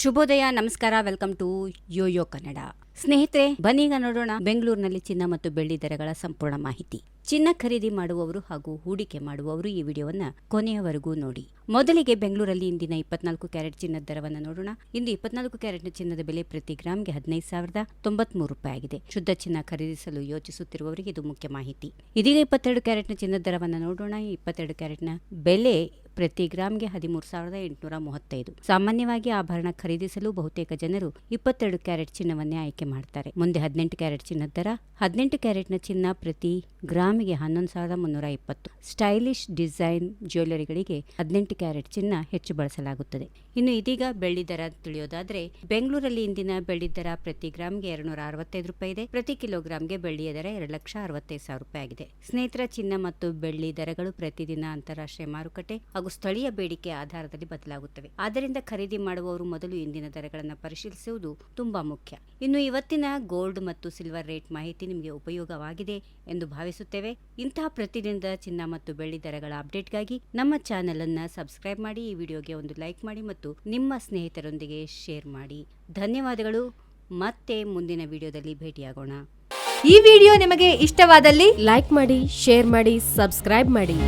ಶುಭೋದಯ, ನಮಸ್ಕಾರ, welcome to Yoyo Kannada. ಸ್ನೇಹಿತರೆ, ಬನ್ನೀಗ ನೋಡೋಣ ಬೆಂಗಳೂರಿನಲ್ಲಿ ಚಿನ್ನ ಮತ್ತು ಬೆಳ್ಳಿ ದರಗಳ ಸಂಪೂರ್ಣ ಮಾಹಿತಿ. ಚಿನ್ನ ಖರೀದಿ ಮಾಡುವವರು ಹಾಗೂ ಹೂಡಿಕೆ ಮಾಡುವವರು ಈ ವಿಡಿಯೋವನ್ನ ಕೊನೆಯವರೆಗೂ ನೋಡಿ. ಮೊದಲಿಗೆ ಬೆಂಗಳೂರಲ್ಲಿ ಇಂದಿನ 24 ಕ್ಯಾರೆಟ್ ಚಿನ್ನದ ದರವನ್ನು ನೋಡೋಣ. ಇಂದು 24 ಕ್ಯಾರೆಟ್ನ ಚಿನ್ನದ ಬೆಲೆ ಪ್ರತಿ ಗ್ರಾಮ್ಗೆ 15,093 ರೂಪಾಯಿ ಆಗಿದೆ. ಶುದ್ಧ ಚಿನ್ನ ಖರೀದಿಸಲು ಯೋಚಿಸುತ್ತಿರುವವರಿಗೆ ಇದು ಮುಖ್ಯ ಮಾಹಿತಿ. ಇದೀಗ 22 ಕ್ಯಾರೆಟ್ನ ಚಿನ್ನದ ದರವನ್ನು ನೋಡೋಣ. 22 ಕ್ಯಾರೆಟ್ನ ಬೆಲೆ ಪ್ರತಿ ಗ್ರಾಮ್ಗೆ 13,835. ಸಾಮಾನ್ಯವಾಗಿ ಆಭರಣ ಖರೀದಿಸಲು ಬಹುತೇಕ ಜನರು 22 ಕ್ಯಾರೆಟ್ ಚಿನ್ನವನ್ನೇ ಆಯ್ಕೆ ಮಾಡ್ತಾರೆ. ಮುಂದೆ 18 ಕ್ಯಾರೆಟ್ ಚಿನ್ನದ ದರ. 18 ಕ್ಯಾರೆಟ್ನ ಚಿನ್ನ ಪ್ರತಿ ಗ್ರಾಮಿಗೆ 11,320. ಸ್ಟೈಲಿಶ್ ಡಿಸೈನ್ ಜ್ಯುವೆಲರಿಗಳಿಗೆ 18 ಕ್ಯಾರೆಟ್ ಚಿನ್ನ ಹೆಚ್ಚು ಬಳಸಲಾಗುತ್ತದೆ. ಇನ್ನು ಇದೀಗ ಬೆಳ್ಳಿ ದರ ತಿಳಿಯೋದಾದ್ರೆ, ಬೆಂಗಳೂರಲ್ಲಿ ಇಂದಿನ ಬೆಳ್ಳಿ ದರ ಪ್ರತಿ ಗ್ರಾಮ್ಗೆ 265 ರೂಪಾಯಿ ಇದೆ. ಪ್ರತಿ ಕಿಲೋಗ್ರಾಮ್ಗೆ ಬೆಳ್ಳಿಯ ದರ 2,65,000 ರೂಪಾಯಿ ಆಗಿದೆ. ಸ್ನೇಹಿತರ, ಚಿನ್ನ ಮತ್ತು ಬೆಳ್ಳಿ ದರಗಳು ಪ್ರತಿದಿನ ಅಂತಾರಾಷ್ಟ್ರೀಯ ಮಾರುಕಟ್ಟೆ ಹಾಗೂ ಸ್ಥಳೀಯ ಬೇಡಿಕೆ ಆಧಾರದಲ್ಲಿ ಬದಲಾಗುತ್ತವೆ. ಆದ್ದರಿಂದ ಖರೀದಿ ಮಾಡುವವರು ಮೊದಲು ಇಂದಿನ ದರಗಳನ್ನು ಪರಿಶೀಲಿಸುವುದು ತುಂಬಾ ಮುಖ್ಯ. ಇನ್ನು ಇವತ್ತಿನ ಗೋಲ್ಡ್ ಮತ್ತು ಸಿಲ್ವರ್ ರೇಟ್ ಮಾಹಿತಿ ನಿಮಗೆ ಉಪಯೋಗವಾಗಿದೆ ಎಂದು ಭಾವಿಸುತ್ತೇವೆ. ಇಂತಹ ಪ್ರತಿದಿನದ ಚಿನ್ನ ಮತ್ತು ಬೆಳ್ಳಿ ದರಗಳ ಅಪ್ಡೇಟ್ಗಾಗಿ ನಮ್ಮ ಚಾನೆಲ್ ಅನ್ನು ಸಬ್ಸ್ಕ್ರೈಬ್ ಮಾಡಿ, ಈ ವಿಡಿಯೋಗೆ ಒಂದು ಲೈಕ್ ಮಾಡಿ ಮತ್ತು ನಿಮ್ಮ ಸ್ನೇಹಿತರೊಂದಿಗೆ ಶೇರ್ ಮಾಡಿ. ಧನ್ಯವಾದಗಳು. ಮತ್ತೆ ಮುಂದಿನ ವಿಡಿಯೋದಲ್ಲಿ ಭೇಟಿಯಾಗೋಣ. ಈ ವಿಡಿಯೋ ನಿಮಗೆ ಇಷ್ಟವಾದಲ್ಲಿ ಲೈಕ್ ಮಾಡಿ, ಶೇರ್ ಮಾಡಿ, ಸಬ್ಸ್ಕ್ರೈಬ್ ಮಾಡಿ.